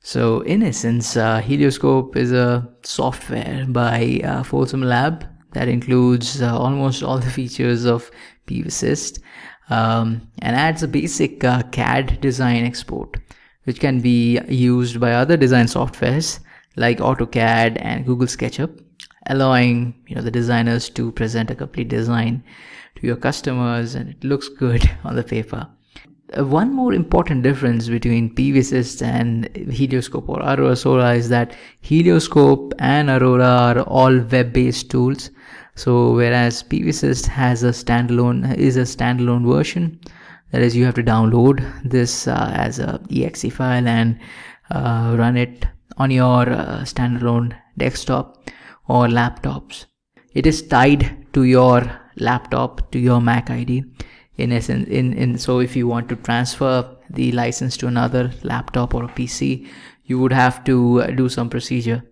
So in essence, HelioScope is a software by Folsom Lab that includes almost all the features of PVSys and adds a basic CAD design export, which can be used by other design softwares like AutoCAD and Google SketchUp, allowing the designers to present a complete design to your customers, and it looks good on the paper. One more important difference between PVSys and HelioScope or Aurora Solar is that HelioScope and Aurora are all web-based tools. So whereas PVSys is a standalone version, that is, you have to download this as a exe file and run it on your standalone desktop or laptops. It is tied to your laptop, to your Mac ID. In essence, so if you want to transfer the license to another laptop or a PC, you would have to do some procedure.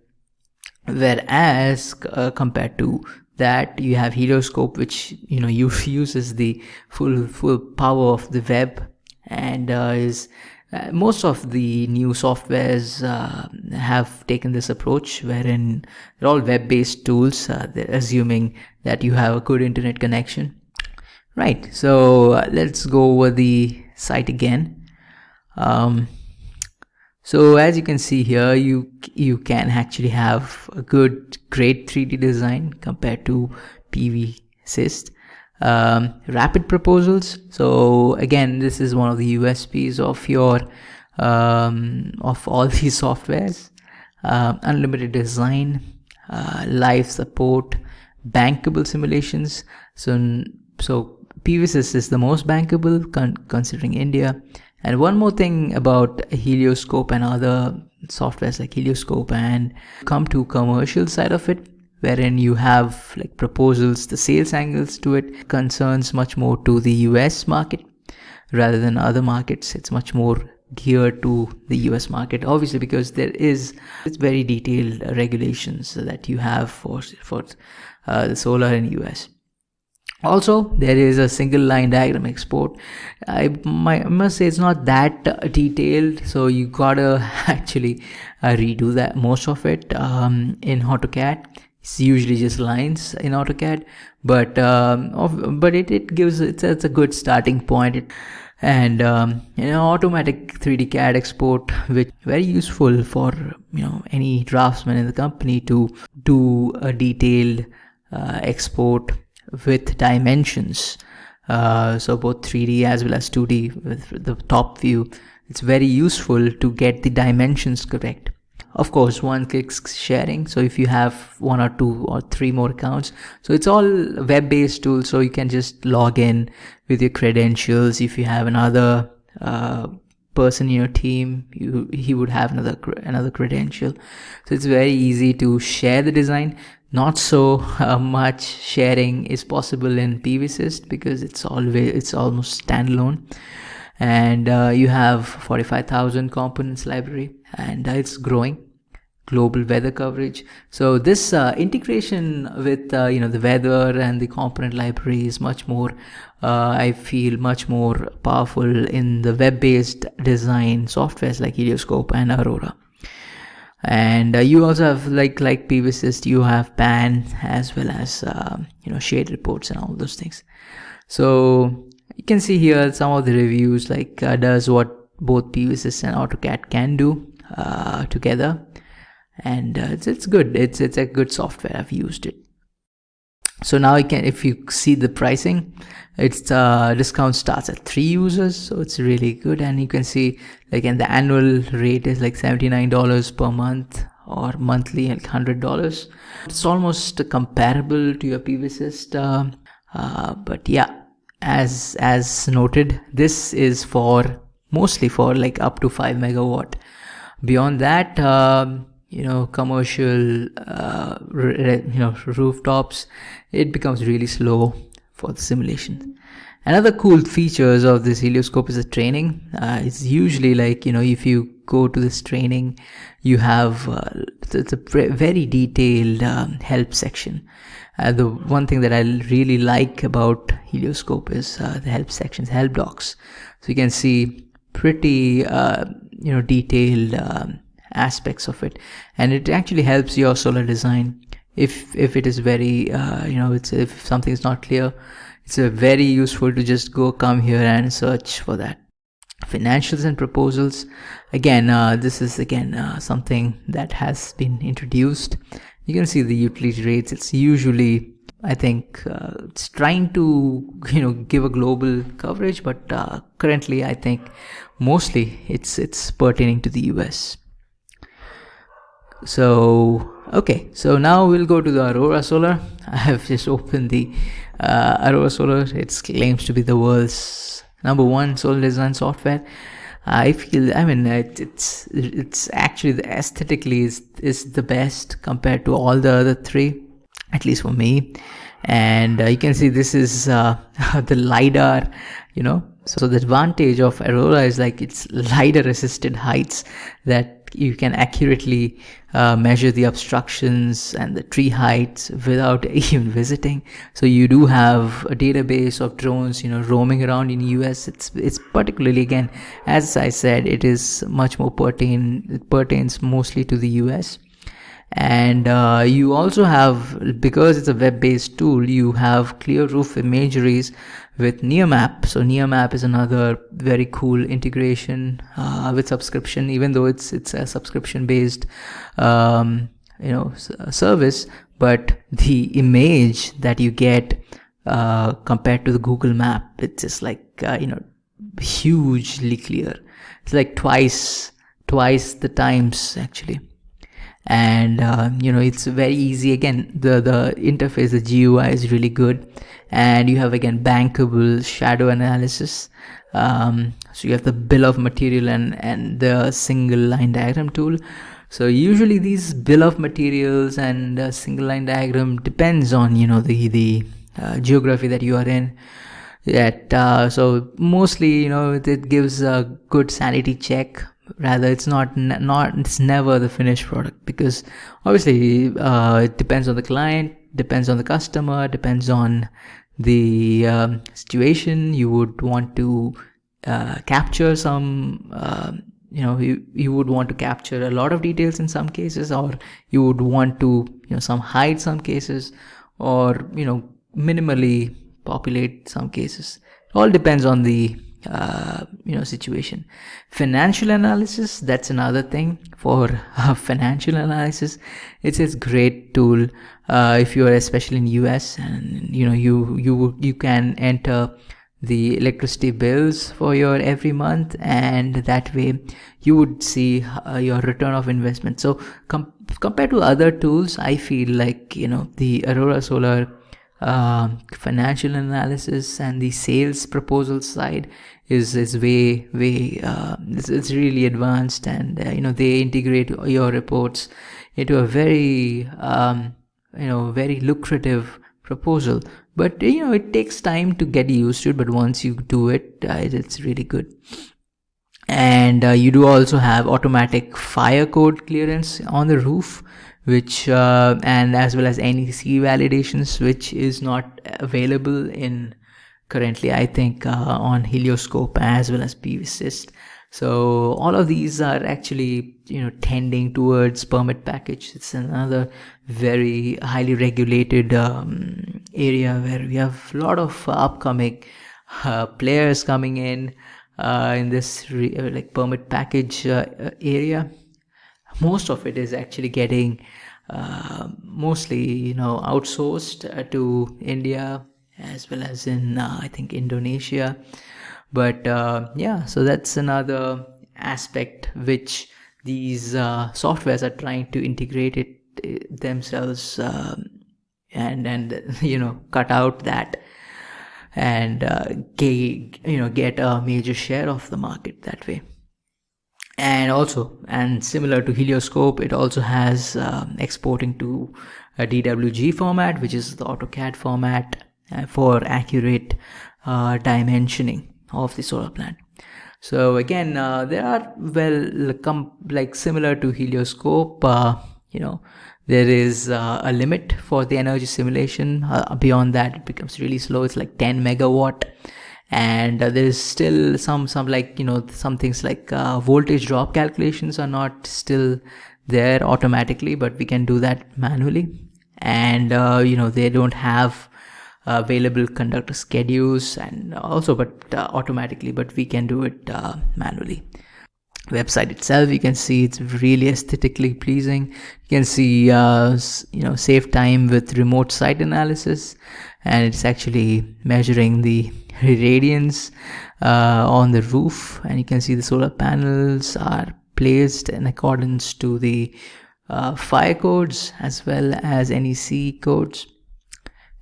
Whereas compared to that, you have HelioScope, which uses the full power of the web, and is most of the new softwares have taken this approach, wherein they're all web-based tools. They're assuming that you have a good internet connection. Right, so let's go over the site again. So as you can see here, you can actually have a great 3D design compared to PVSys. Rapid proposals. So again, this is one of the USPs of your of all these softwares. Unlimited design, live support, bankable simulations. So PVSys is the most bankable considering India. And one more thing about HelioScope and other softwares like HelioScope, and come to commercial side of it, wherein you have like proposals, the sales angles to it concerns much more to the US market rather than other markets. It's much more geared to the US market, obviously, because it's very detailed regulations that you have for the solar in US. Also, there is a single line diagram export. I must say it's not that detailed, so you gotta actually redo that most of it in AutoCAD. It's usually just lines in AutoCAD, but it's a good starting point. And automatic 3D CAD export, which very useful for any draftsman in the company to do a detailed export with dimensions, so both 3D as well as 2D with the top view. It's very useful to get the dimensions correct. Of course, one-click sharing, so if you have 1 or 2 or 3 more accounts, so it's all web-based tools, so you can just log in with your credentials. If you have another person in your team, he would have another credential, so it's very easy to share the design. Not so much sharing is possible in PVSys because it's almost standalone, and you have 45,000 components library, and it's growing. Global weather coverage. So this integration with the weather and the component library is much more, I feel, much more powerful in the web-based design softwares like HelioScope and Aurora. And you also have like PVSys, you have PAN as well as shade reports and all those things. So you can see here some of the reviews, like does what both PVSys and AutoCAD can do together, and it's good. It's a good software. I've used it. So now if you see the pricing, its discount starts at 3 users, so it's really good. And you can see like, and the annual rate is like $79 per month, or monthly like $100. It's almost comparable to your PVSys, but yeah, as noted, this is mostly for like up to 5 megawatt. Beyond that, commercial rooftops, it becomes really slow for the simulation. Another cool features of this HelioScope is the training. It's usually like, if you go to this training, you have it's a very detailed help section. The one thing that I really like about HelioScope is the help sections, help docs. So you can see pretty detailed aspects of it, and it actually helps your solar design. If it is very if something is not clear, it's very useful to just come here and search for that. Financials and proposals, again, this is again something that has been introduced. You can see the utility rates. It's usually, I think, it's trying to give a global coverage, but currently I think mostly it's pertaining to the US. So okay, so now we'll go to the Aurora Solar. I have just opened the Aurora Solar. It claims to be the world's #1 solar design software. I feel, I mean, it's actually, the aesthetically is the best compared to all the other three, at least for me. And you can see this is the LiDAR, so the advantage of Aurora is like it's LiDAR assisted heights, that you can accurately measure the obstructions and the tree heights without even visiting. So you do have a database of drones roaming around in US. It's particularly, again, as I said, it is much more it pertains mostly to the US. And you also have, because it's a web-based tool, you have clear roof imageries with NearMap. So NearMap is another very cool integration with subscription, even though it's a subscription-based service. But the image that you get compared to the Google Map, it's just like hugely clear. It's like twice the times actually. And it's very easy. Again, the interface, the GUI is really good, and you have, again, bankable shadow analysis. So you have the bill of material and the single line diagram tool. So usually these bill of materials and single line diagram depends on the geography that you are in. So mostly it gives a good sanity check. Rather, it's it's never the finished product, because obviously it depends on the client, depends on the customer, depends on the situation. You would want to capture some you would want to capture a lot of details in some cases, or you would want to hide some cases, or minimally populate some cases. It all depends on the situation. Financial analysis, that's another thing. For financial analysis, it's a great tool if you are especially in US, and you can enter the electricity bills for your every month, and that way you would see your return of investment. So compared to other tools, I feel like the Aurora Solar financial analysis and the sales proposal side is way it's really advanced, and they integrate your reports into a very very lucrative proposal. But it takes time to get used to it, but once you do it, it's really good. And you do also have automatic fire code clearance on the roof, which and as well as NEC validations, which is not available in currently, I think, on HelioScope as well as PVSys. So all of these are actually tending towards permit package. It's another very highly regulated area where we have a lot of upcoming players coming in this like permit package area. Most of it is actually getting mostly outsourced to India as well as in I think Indonesia. But so that's another aspect which these softwares are trying to integrate it themselves and cut out that and get a major share of the market that way. And similar to HelioScope, it also has exporting to a DWG format, which is the AutoCAD format for accurate dimensioning of the solar plant. So again, there are like similar to HelioScope, there is a limit for the energy simulation. Beyond that, it becomes really slow. It's like 10 megawatt. and there is still some like, some things like voltage drop calculations are not still there automatically, but we can do that manually. And they don't have available conductor schedules and also, but automatically, but we can do it manually. Website itself, you can see it's really aesthetically pleasing. You can see save time with remote site analysis, and it's actually measuring the radiance on the roof, and you can see the solar panels are placed in accordance to the fire codes as well as NEC codes,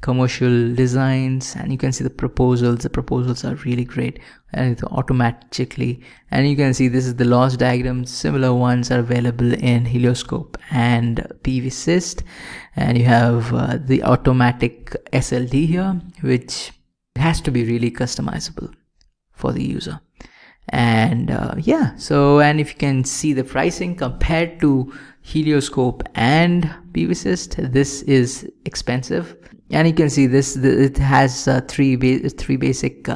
commercial designs, and you can see the proposals are really great, and it's automatically. And you can see this is the loss diagram. Similar ones are available in HelioScope and PVSys, and you have the automatic SLD here, which has to be really customizable for the user. And and if you can see the pricing compared to HelioScope and PVSys, this is expensive. And you can see this, it has three basic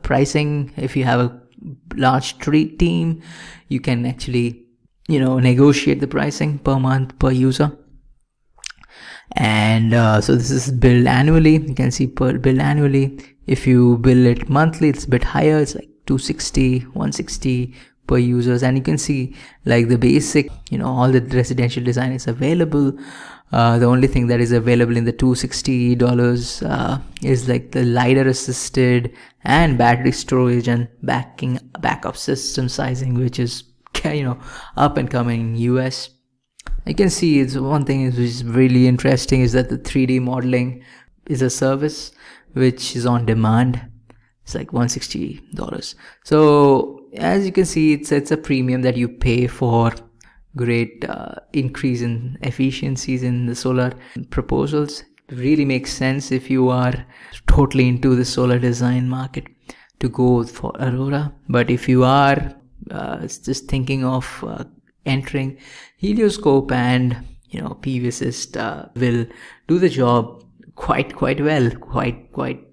pricing. If you have a large team, you can actually negotiate the pricing per month per user. And so this is billed annually. You can see billed annually. If you bill it monthly, it's a bit higher. It's like 260, 160 per users. And you can see like the basic, all the residential design is available. The only thing that is available in the $260 is like the LiDAR assisted and battery storage and backup system sizing, which is up and coming in US. You can see it's one thing which is really interesting is that the 3D modeling is a service which is on demand. It's like $160. So as you can see, it's a premium that you pay for great increase in efficiencies in the solar proposals. It really makes sense if you are totally into the solar design market to go for Aurora. But if you are just thinking of entering, HelioScope and PVSys will do the job quite well,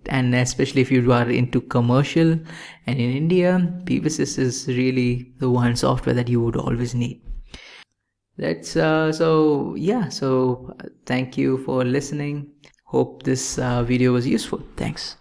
and especially if you are into commercial. And in India, PVSys is really the one software that you would always need. That's so thank you for listening. Hope this video was useful. Thanks.